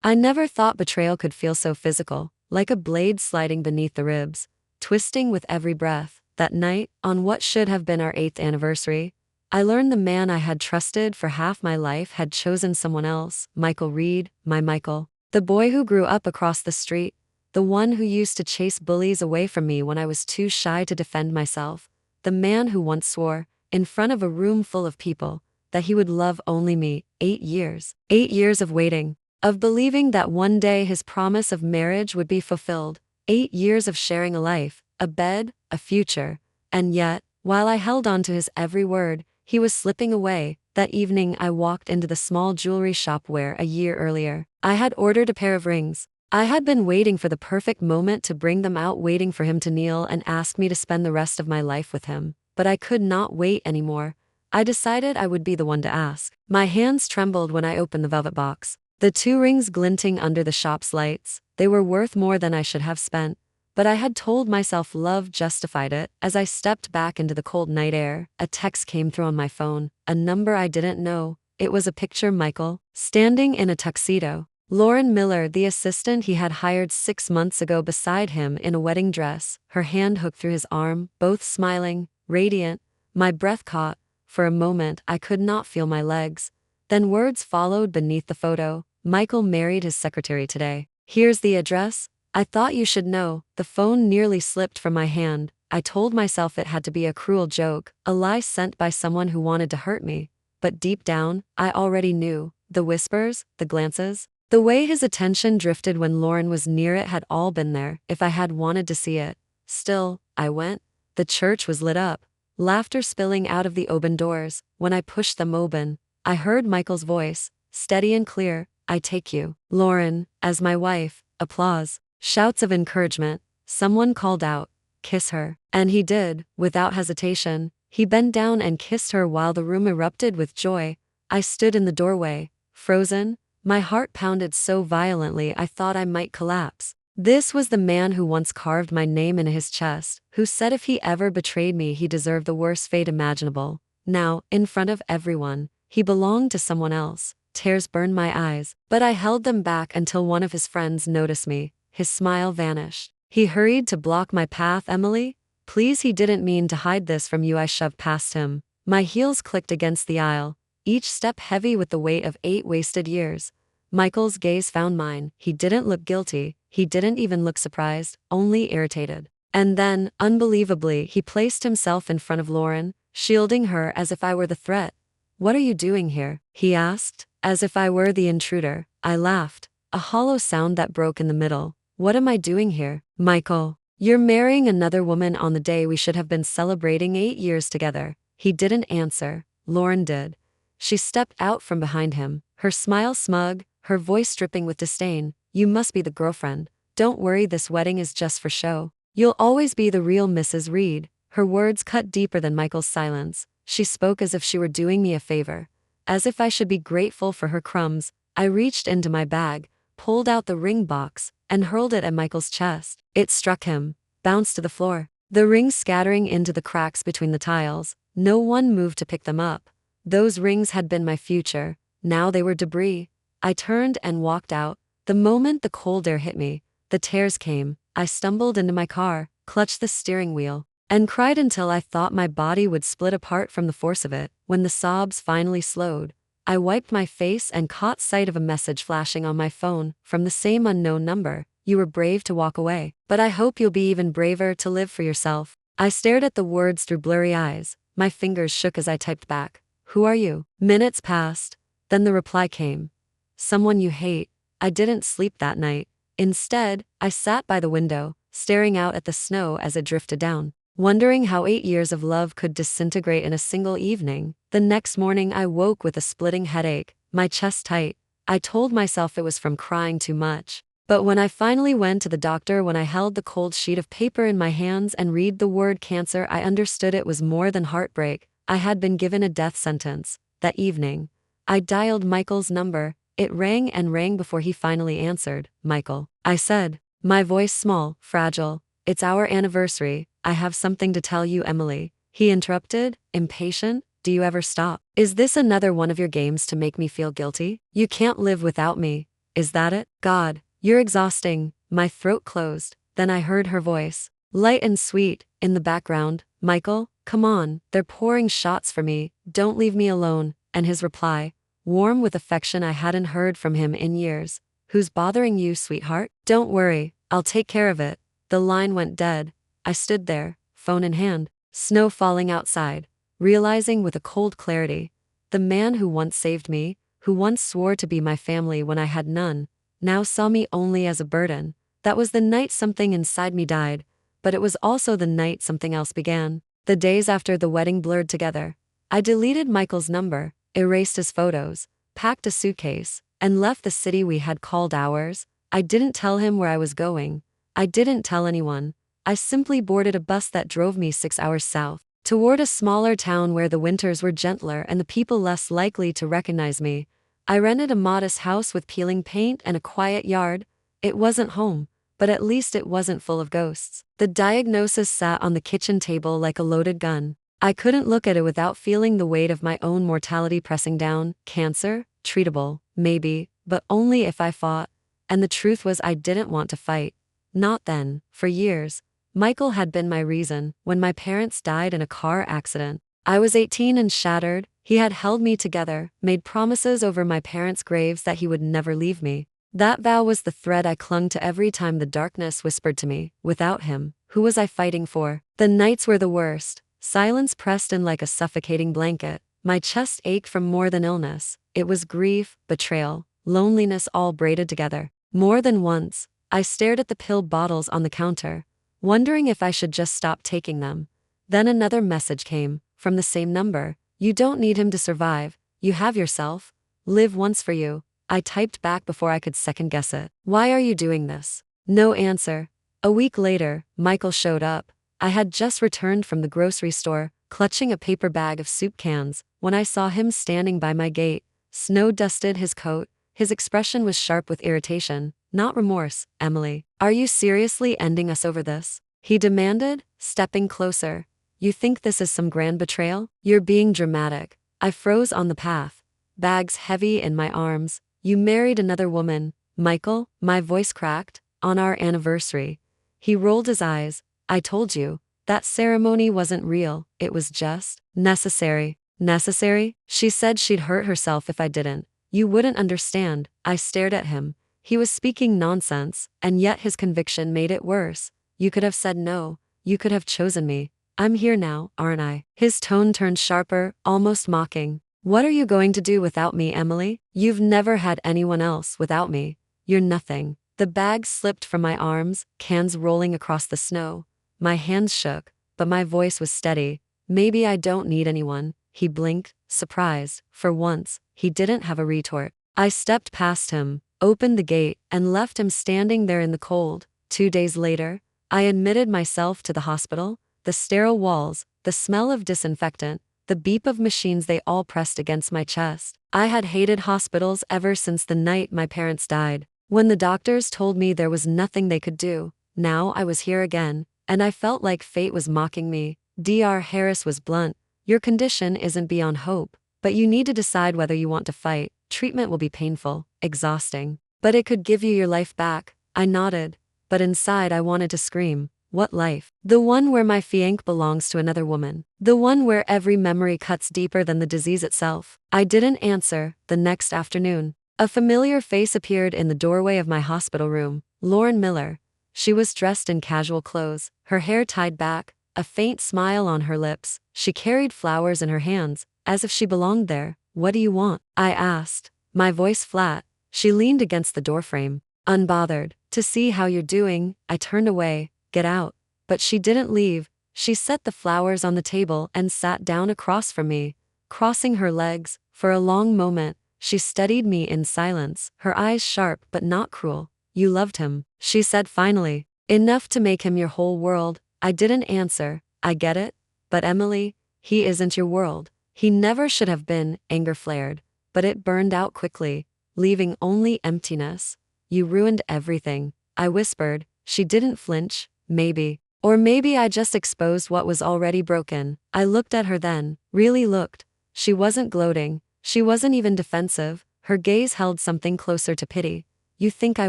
I never thought betrayal could feel so physical, like a blade sliding beneath the ribs, twisting with every breath. That night, on what should have been our 8th anniversary, I learned the man I had trusted for half my life had chosen someone else. Michael Reed, my Michael. The boy who grew up across the street. The one who used to chase bullies away from me when I was too shy to defend myself. The man who once swore, in front of a room full of people, that he would love only me. 8 years. 8 years of waiting. Of believing that one day his promise of marriage would be fulfilled. 8 years of sharing a life, a bed, a future. And yet, while I held on to his every word, he was slipping away. That evening I walked into the small jewelry shop where, a year earlier, I had ordered a pair of rings. I had been waiting for the perfect moment to bring them out, waiting for him to kneel and ask me to spend the rest of my life with him. But I could not wait anymore. I decided I would be the one to ask. My hands trembled when I opened the velvet box. The 2 rings glinting under the shop's lights. They were worth more than I should have spent. But I had told myself love justified it. As I stepped back into the cold night air, a text came through on my phone, a number I didn't know. It was a picture Michael, standing in a tuxedo. Lauren Miller, the assistant he had hired 6 months ago, beside him in a wedding dress, her hand hooked through his arm, both smiling, radiant. My breath caught. For a moment, I could not feel my legs. Then words followed beneath the photo. Michael married his secretary today. Here's the address. I thought you should know. The phone nearly slipped from my hand. I told myself it had to be a cruel joke, a lie sent by someone who wanted to hurt me. But deep down, I already knew. The whispers, the glances, the way his attention drifted when Lauren was near it had all been there, if I had wanted to see it. Still, I went. The church was lit up, laughter spilling out of the open doors. When I pushed them open, I heard Michael's voice, steady and clear. I take you, Lauren, as my wife. Applause. Shouts of encouragement. Someone called out, kiss her. And he did, without hesitation. He bent down and kissed her while the room erupted with joy. I stood in the doorway, frozen. My heart pounded so violently I thought I might collapse. This was the man who once carved my name into his chest, who said if he ever betrayed me he deserved the worst fate imaginable. Now, in front of everyone, he belonged to someone else. Tears burned my eyes, but I held them back until one of his friends noticed me. His smile vanished. He hurried to block my path. Emily, please, he didn't mean to hide this from you. I shoved past him. My heels clicked against the aisle, each step heavy with the weight of 8 wasted years. Michael's gaze found mine. He didn't look guilty. He didn't even look surprised, only irritated. And then, unbelievably, he placed himself in front of Lauren, shielding her as if I were the threat. What are you doing here? He asked, as if I were the intruder. I laughed, a hollow sound that broke in the middle. What am I doing here? Michael, you're marrying another woman on the day we should have been celebrating 8 years together. He didn't answer. Lauren did. She stepped out from behind him, her smile smug, her voice dripping with disdain. You must be the girlfriend. Don't worry, this wedding is just for show. You'll always be the real Mrs. Reed. Her words cut deeper than Michael's silence. She spoke as if she were doing me a favor, as if I should be grateful for her crumbs. I reached into my bag, pulled out the ring box, and hurled it at Michael's chest. It struck him, bounced to the floor, the rings scattering into the cracks between the tiles. No one moved to pick them up. Those rings had been my future. Now they were debris. I turned and walked out. The moment the cold air hit me, the tears came. I stumbled into my car, clutched the steering wheel, and cried until I thought my body would split apart from the force of it. When the sobs finally slowed, I wiped my face and caught sight of a message flashing on my phone from the same unknown number. You were brave to walk away, but I hope you'll be even braver to live for yourself. I stared at the words through blurry eyes. My fingers shook as I typed back. Who are you? Minutes passed. Then the reply came. Someone you hate. I didn't sleep that night. Instead, I sat by the window, staring out at the snow as it drifted down, wondering how 8 years of love could disintegrate in a single evening. The next morning I woke with a splitting headache, my chest tight. I told myself it was from crying too much. But when I finally went to the doctor, when I held the cold sheet of paper in my hands and read the word cancer, I understood it was more than heartbreak. I had been given a death sentence. That evening, I dialed Michael's number. It rang and rang before he finally answered. Michael, I said, my voice small, fragile. It's our anniversary. I have something to tell you, Emily. He interrupted, impatient. Do you ever stop? Is this another one of your games to make me feel guilty? You can't live without me. Is that it? God, you're exhausting. My throat closed. Then I heard her voice, light and sweet, in the background. Michael, come on, they're pouring shots for me. Don't leave me alone. And his reply, warm with affection I hadn't heard from him in years. Who's bothering you, sweetheart? Don't worry, I'll take care of it. The line went dead. I stood there, phone in hand, snow falling outside, realizing with a cold clarity, the man who once saved me, who once swore to be my family when I had none, now saw me only as a burden. That was the night something inside me died, but it was also the night something else began. The days after the wedding blurred together. I deleted Michael's number, erased his photos, packed a suitcase, and left the city we had called ours. I didn't tell him where I was going. I didn't tell anyone. I simply boarded a bus that drove me 6 hours south, toward a smaller town where the winters were gentler and the people less likely to recognize me. I rented a modest house with peeling paint and a quiet yard. It wasn't home, but at least it wasn't full of ghosts. The diagnosis sat on the kitchen table like a loaded gun. I couldn't look at it without feeling the weight of my own mortality pressing down. Cancer? Treatable, maybe, but only if I fought. And the truth was I didn't want to fight. Not then. For years, Michael had been my reason. When my parents died in a car accident, I was 18 and shattered. He had held me together, made promises over my parents' graves that he would never leave me. That vow was the thread I clung to every time the darkness whispered to me. Without him, who was I fighting for? The nights were the worst. Silence pressed in like a suffocating blanket. My chest ached from more than illness. It was grief, betrayal, loneliness all braided together. More than once, I stared at the pill bottles on the counter, wondering if I should just stop taking them. Then another message came, from the same number. You don't need him to survive. You have yourself. Live once for you. I typed back before I could second guess it. Why are you doing this? No answer. A week later, Michael showed up. I had just returned from the grocery store, clutching a paper bag of soup cans, when I saw him standing by my gate. Snow dusted his coat. His expression was sharp with irritation, not remorse. Emily, are you seriously ending us over this? He demanded, stepping closer. You think this is some grand betrayal? You're being dramatic. I froze on the path, bags heavy in my arms. You married another woman, Michael, my voice cracked, on our anniversary. He rolled his eyes. I told you, that ceremony wasn't real, it was just necessary. Necessary? She said she'd hurt herself if I didn't. You wouldn't understand. I stared at him. He was speaking nonsense, and yet his conviction made it worse. You could have said no. You could have chosen me. I'm here now, aren't I? His tone turned sharper, almost mocking. What are you going to do without me, Emily? You've never had anyone else without me. You're nothing. The bag slipped from my arms, cans rolling across the snow. My hands shook, but my voice was steady. Maybe I don't need anyone. He blinked, surprised. For once, he didn't have a retort. I stepped past him, opened the gate, and left him standing there in the cold. 2 days later, I admitted myself to the hospital. The sterile walls, the smell of disinfectant, the beep of machines, they all pressed against my chest. I had hated hospitals ever since the night my parents died. When the doctors told me there was nothing they could do, now I was here again, and I felt like fate was mocking me. Dr. Harris was blunt. Your condition isn't beyond hope, but you need to decide whether you want to fight. Treatment will be painful, exhausting, but it could give you your life back. I nodded, but inside I wanted to scream. What life? The one where my fiancé belongs to another woman. The one where every memory cuts deeper than the disease itself. I didn't answer. The next afternoon, a familiar face appeared in the doorway of my hospital room. Lauren Miller. She was dressed in casual clothes, her hair tied back, a faint smile on her lips. She carried flowers in her hands, as if she belonged there. What do you want? I asked, my voice flat. She leaned against the doorframe, unbothered. To see how you're doing. I turned away. Get out. But she didn't leave. She set the flowers on the table and sat down across from me, crossing her legs. For a long moment, she studied me in silence, her eyes sharp but not cruel. You loved him, she said finally. Enough to make him your whole world. I didn't answer. I get it. But Emily, he isn't your world. He never should have been. Anger flared, but it burned out quickly, leaving only emptiness. You ruined everything, I whispered. She didn't flinch. Maybe. Or maybe I just exposed what was already broken. I looked at her then, really looked. She wasn't gloating. She wasn't even defensive. Her gaze held something closer to pity. You think I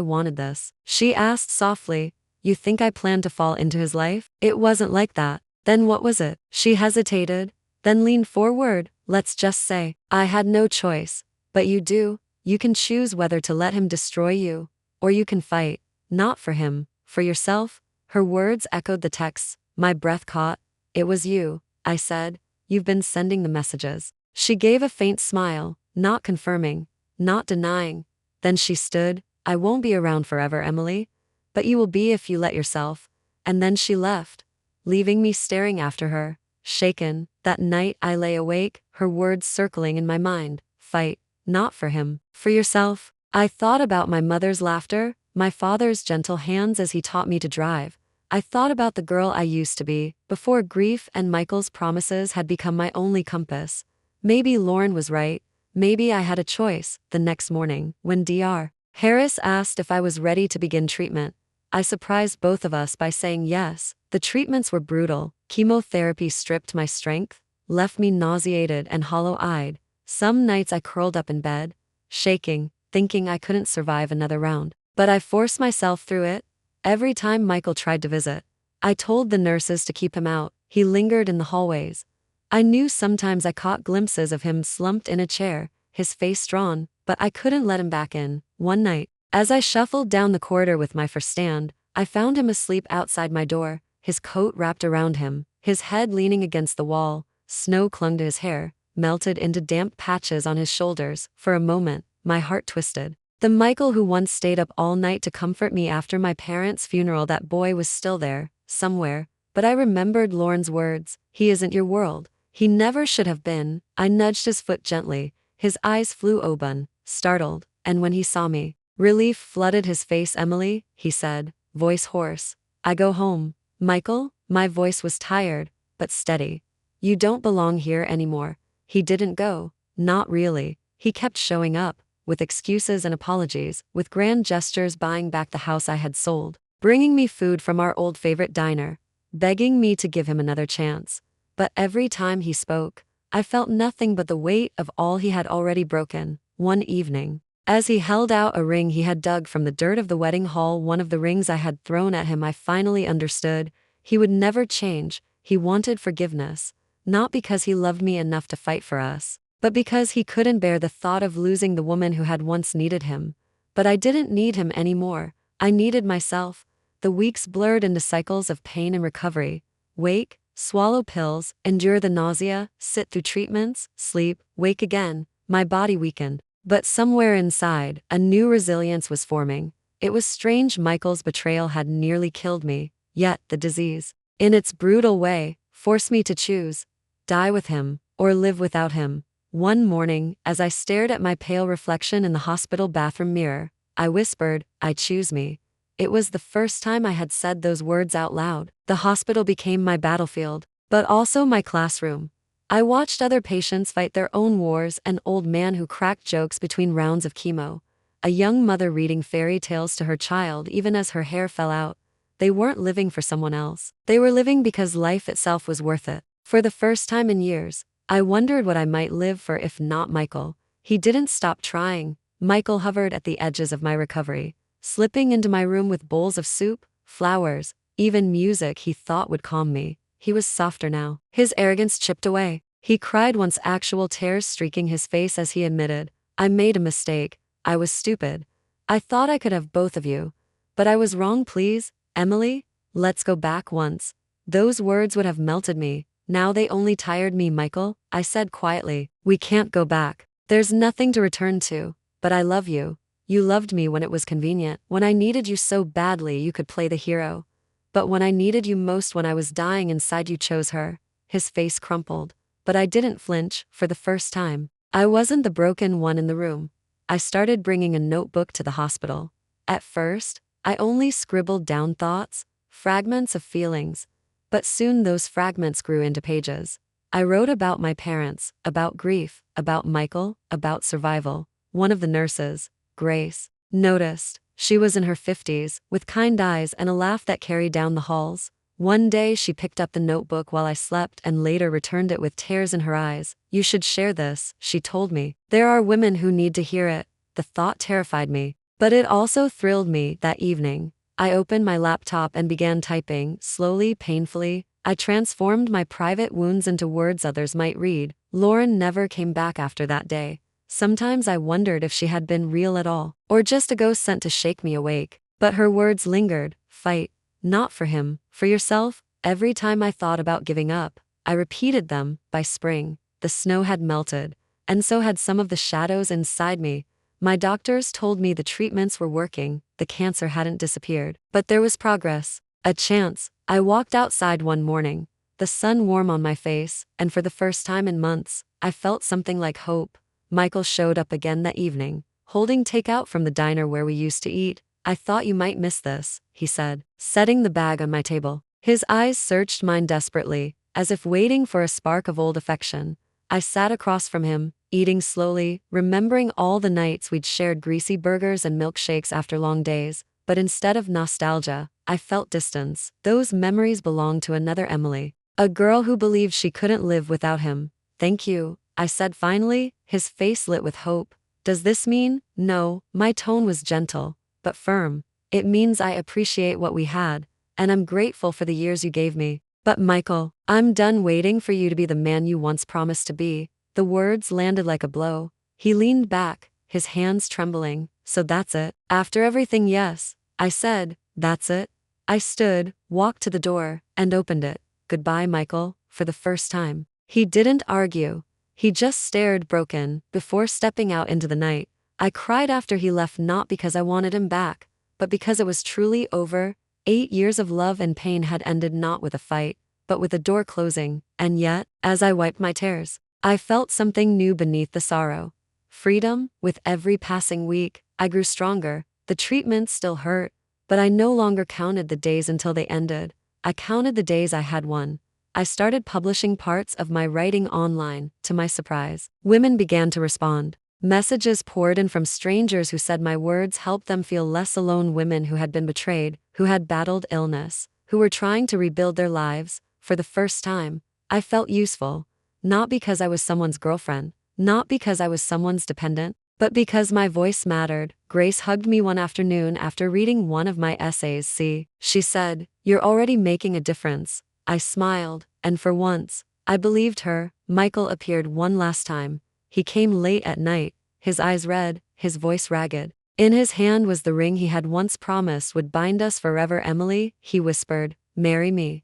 wanted this?" She asked softly. "You think I planned to fall into his life?" "It wasn't like that." "Then what was it?" She hesitated, then leaned forward. "Let's just say, I had no choice. But you do. You can choose whether to let him destroy you, or you can fight. Not for him, for yourself." Her words echoed the texts. My breath caught. "It was you," I said. "You've been sending the messages." She gave a faint smile, not confirming, not denying. Then she stood. "I won't be around forever, Emily. But you will be if you let yourself." And then she left, leaving me staring after her, shaken. That night I lay awake, her words circling in my mind. Fight, not for him, for yourself. I thought about my mother's laughter, my father's gentle hands as he taught me to drive. I thought about the girl I used to be, before grief and Michael's promises had become my only compass. Maybe Lauren was right. Maybe I had a choice. The next morning, when Dr. Harris asked if I was ready to begin treatment, I surprised both of us by saying yes. The treatments were brutal. Chemotherapy stripped my strength, left me nauseated and hollow-eyed. Some nights I curled up in bed, shaking, thinking I couldn't survive another round. But I forced myself through it. Every time Michael tried to visit, I told the nurses to keep him out. He lingered in the hallways. I knew sometimes I caught glimpses of him slumped in a chair, his face drawn, but I couldn't let him back in. One night, as I shuffled down the corridor with my first stand, I found him asleep outside my door, his coat wrapped around him, his head leaning against the wall. Snow clung to his hair, melted into damp patches on his shoulders. For a moment, my heart twisted. The Michael who once stayed up all night to comfort me after my parents' funeral, that boy was still there, somewhere. But I remembered Lauren's words. "He isn't your world. He never should have been." I nudged his foot gently. His eyes flew open, startled, and when he saw me, relief flooded his face. "Emily," he said, voice hoarse. "I go home." "Michael?" My voice was tired, but steady. "You don't belong here anymore." He didn't go. Not really. He kept showing up, with excuses and apologies, with grand gestures, buying back the house I had sold, bringing me food from our old favorite diner, begging me to give him another chance. But every time he spoke, I felt nothing but the weight of all he had already broken. One evening, as he held out a ring he had dug from the dirt of the wedding hall, one of the rings I had thrown at him, I finally understood. He would never change. He wanted forgiveness, not because he loved me enough to fight for us, but because he couldn't bear the thought of losing the woman who had once needed him. But I didn't need him anymore. I needed myself. The weeks blurred into cycles of pain and recovery. Wake, swallow pills, endure the nausea, sit through treatments, sleep, wake again. My body weakened. But somewhere inside, a new resilience was forming. It was strange. Michael's betrayal had nearly killed me, yet the disease, in its brutal way, forced me to choose: die with him, or live without him. One morning, as I stared at my pale reflection in the hospital bathroom mirror, I whispered, "I choose me." It was the first time I had said those words out loud. The hospital became my battlefield, but also my classroom. I watched other patients fight their own wars: an old man who cracked jokes between rounds of chemo, a young mother reading fairy tales to her child even as her hair fell out. They weren't living for someone else. They were living because life itself was worth it. For the first time in years, I wondered what I might live for if not Michael. He didn't stop trying. Michael hovered at the edges of my recovery, slipping into my room with bowls of soup, flowers, even music he thought would calm me. He was softer now. His arrogance chipped away. He cried once, actual tears streaking his face as he admitted, "I made a mistake. I was stupid. I thought I could have both of you. But I was wrong. Please, Emily, let's go back once." Those words would have melted me. Now they only tired me. "Michael," I said quietly, "we can't go back. There's nothing to return to. But I love you. You loved me when it was convenient, when I needed you so badly you could play the hero. But when I needed you most, when I was dying inside, you chose her." His face crumpled, but I didn't flinch. For the first time, I wasn't the broken one in the room. I started bringing a notebook to the hospital. At first, I only scribbled down thoughts, fragments of feelings. But soon those fragments grew into pages. I wrote about my parents, about grief, about Michael, about survival. One of the nurses, Grace, noticed. She was in her 50s, with kind eyes and a laugh that carried down the halls. One day she picked up the notebook while I slept and later returned it with tears in her eyes. "You should share this," she told me. "There are women who need to hear it." The thought terrified me. But it also thrilled me that evening. I opened my laptop and began typing, slowly, painfully. I transformed my private wounds into words others might read. Lauren never came back after that day. Sometimes I wondered if she had been real at all, or just a ghost sent to shake me awake. But her words lingered. Fight. Not for him, for yourself. Every time I thought about giving up, I repeated them. By spring, the snow had melted, and so had some of the shadows inside me. My doctors told me the treatments were working, the cancer hadn't disappeared. But there was progress. A chance. I walked outside one morning, the sun warm on my face, and for the first time in months, I felt something like hope. Michael showed up again that evening, holding takeout from the diner where we used to eat. I thought you might miss this, he said, setting the bag on my table. His eyes searched mine desperately, as if waiting for a spark of old affection. I sat across from him, eating slowly, remembering all the nights we'd shared greasy burgers and milkshakes after long days. But instead of nostalgia, I felt distance. Those memories belonged to another Emily, a girl who believed she couldn't live without him. Thank you, I said finally, his face lit with hope. Does this mean? No, my tone was gentle, but firm. It means I appreciate what we had, and I'm grateful for the years you gave me. But Michael, I'm done waiting for you to be the man you once promised to be. The words landed like a blow. He leaned back, his hands trembling. So that's it? After everything, yes, I said. That's it? I stood, walked to the door, and opened it. Goodbye, Michael, for the first time. He didn't argue. He just stared broken, before stepping out into the night. I cried after he left, not because I wanted him back, but because it was truly over. 8 years of love and pain had ended not with a fight, but with a door closing. And yet, as I wiped my tears, I felt something new beneath the sorrow. Freedom. With every passing week, I grew stronger. The treatment still hurt, but I no longer counted the days until they ended. I counted the days I had won. I started publishing parts of my writing online. To my surprise, women began to respond. Messages poured in from strangers who said my words helped them feel less alone. Women who had been betrayed, who had battled illness, who were trying to rebuild their lives. For the first time, I felt useful. Not because I was someone's girlfriend, not because I was someone's dependent, but because my voice mattered. Grace hugged me one afternoon after reading one of my essays. See, she said, you're already making a difference. I smiled, and for once, I believed her. Michael appeared one last time. He came late at night, his eyes red, his voice ragged. In his hand was the ring he had once promised would bind us forever. Emily, he whispered, marry me.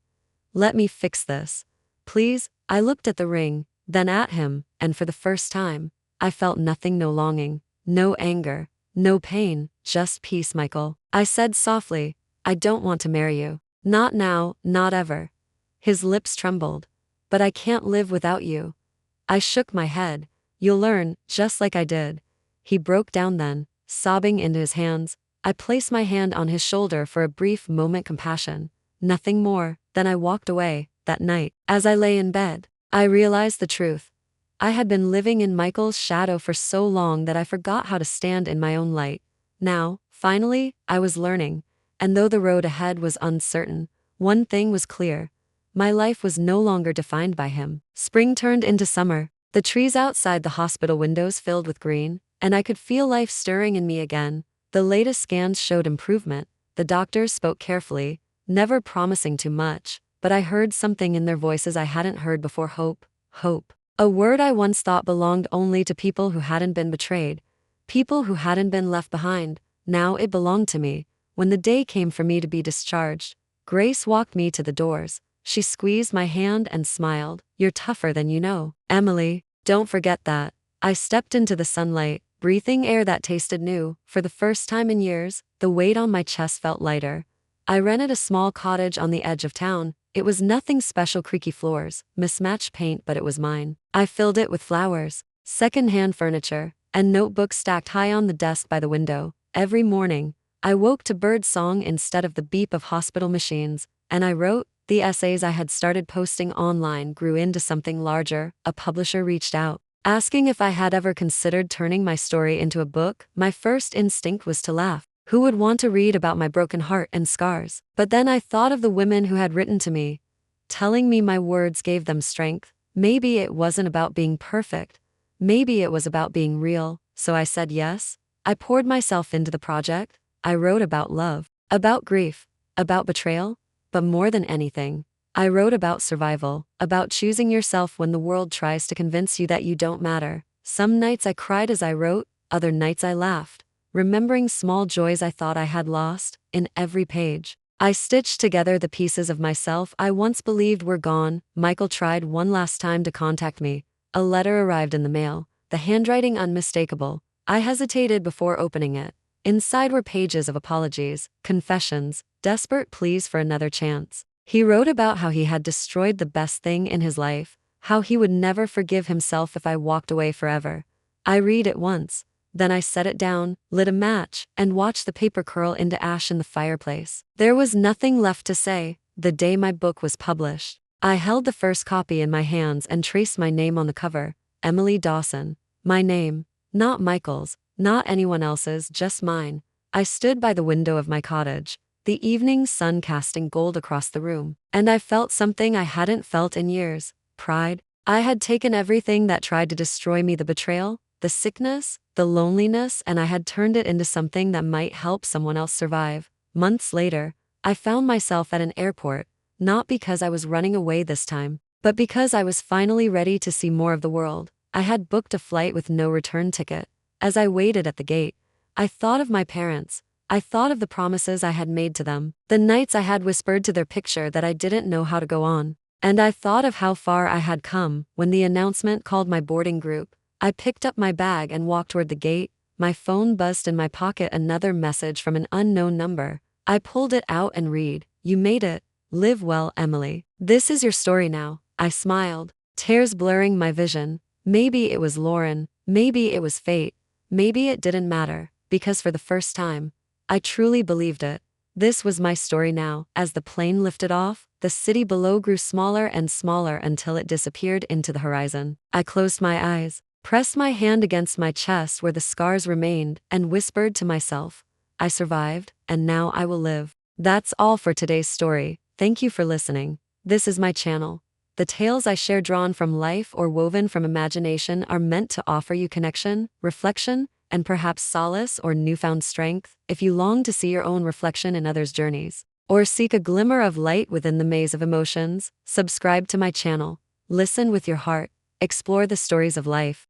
Let me fix this. Please. I looked at the ring, then at him, and for the first time, I felt nothing. No longing, no anger, no pain, just peace. Michael, I said softly, I don't want to marry you. Not now, not ever. His lips trembled. But I can't live without you. I shook my head. You'll learn, just like I did. He broke down then, sobbing into his hands. I placed my hand on his shoulder for a brief moment. Compassion. Nothing more. Then I walked away. That night, as I lay in bed, I realized the truth. I had been living in Michael's shadow for so long that I forgot how to stand in my own light. Now, finally, I was learning. And though the road ahead was uncertain, one thing was clear. My life was no longer defined by him. Spring turned into summer. The trees outside the hospital windows filled with green, and I could feel life stirring in me again. The latest scans showed improvement. The doctors spoke carefully, never promising too much, but I heard something in their voices I hadn't heard before. Hope. Hope. A word I once thought belonged only to people who hadn't been betrayed, people who hadn't been left behind. Now it belonged to me. When the day came for me to be discharged, Grace walked me to the doors. She squeezed my hand and smiled. You're tougher than you know, Emily. Don't forget that. I stepped into the sunlight, breathing air that tasted new. For the first time in years, the weight on my chest felt lighter. I rented a small cottage on the edge of town. It was nothing special, creaky floors, mismatched paint, but it was mine. I filled it with flowers, second-hand furniture, and notebooks stacked high on the desk by the window. Every morning, I woke to bird song instead of the beep of hospital machines, and I wrote. The essays I had started posting online grew into something larger. A publisher reached out, asking if I had ever considered turning my story into a book. My first instinct was to laugh. Who would want to read about my broken heart and scars? But then I thought of the women who had written to me, telling me my words gave them strength. Maybe it wasn't about being perfect. Maybe it was about being real. So I said yes. I poured myself into the project. I wrote about love, about grief, about betrayal, but more than anything, I wrote about survival, about choosing yourself when the world tries to convince you that you don't matter. Some nights I cried as I wrote, other nights I laughed, remembering small joys I thought I had lost. In every page, I stitched together the pieces of myself I once believed were gone. Michael tried one last time to contact me. A letter arrived in the mail, the handwriting unmistakable. I hesitated before opening it. Inside were pages of apologies, confessions, desperate pleas for another chance. He wrote about how he had destroyed the best thing in his life, how he would never forgive himself if I walked away forever. I read it once, then I set it down, lit a match, and watched the paper curl into ash in the fireplace. There was nothing left to say. The day my book was published, I held the first copy in my hands and traced my name on the cover, Emily Dawson. My name, not Michael's, not anyone else's, just mine. I stood by the window of my cottage, the evening sun casting gold across the room, and I felt something I hadn't felt in years: pride. I had taken everything that tried to destroy me, the betrayal, the sickness, the loneliness, and I had turned it into something that might help someone else survive. Months later, I found myself at an airport, not because I was running away this time, but because I was finally ready to see more of the world. I had booked a flight with no return ticket. As I waited at the gate, I thought of my parents. I thought of the promises I had made to them, the nights I had whispered to their picture that I didn't know how to go on. And I thought of how far I had come. When the announcement called my boarding group, I picked up my bag and walked toward the gate. My phone buzzed in my pocket, another message from an unknown number. I pulled it out and read, "You made it. Live well, Emily. This is your story now." I smiled, tears blurring my vision. Maybe it was Lauren, maybe it was fate, maybe it didn't matter, because for the first time, I truly believed it. This was my story now. As the plane lifted off, the city below grew smaller and smaller until it disappeared into the horizon. I closed my eyes, pressed my hand against my chest where the scars remained, and whispered to myself, I survived, and now I will live. That's all for today's story. Thank you for listening. This is my channel. The tales I share, drawn from life or woven from imagination, are meant to offer you connection, reflection, and perhaps solace or newfound strength. If you long to see your own reflection in others' journeys, or seek a glimmer of light within the maze of emotions, subscribe to my channel. Listen with your heart. Explore the stories of life.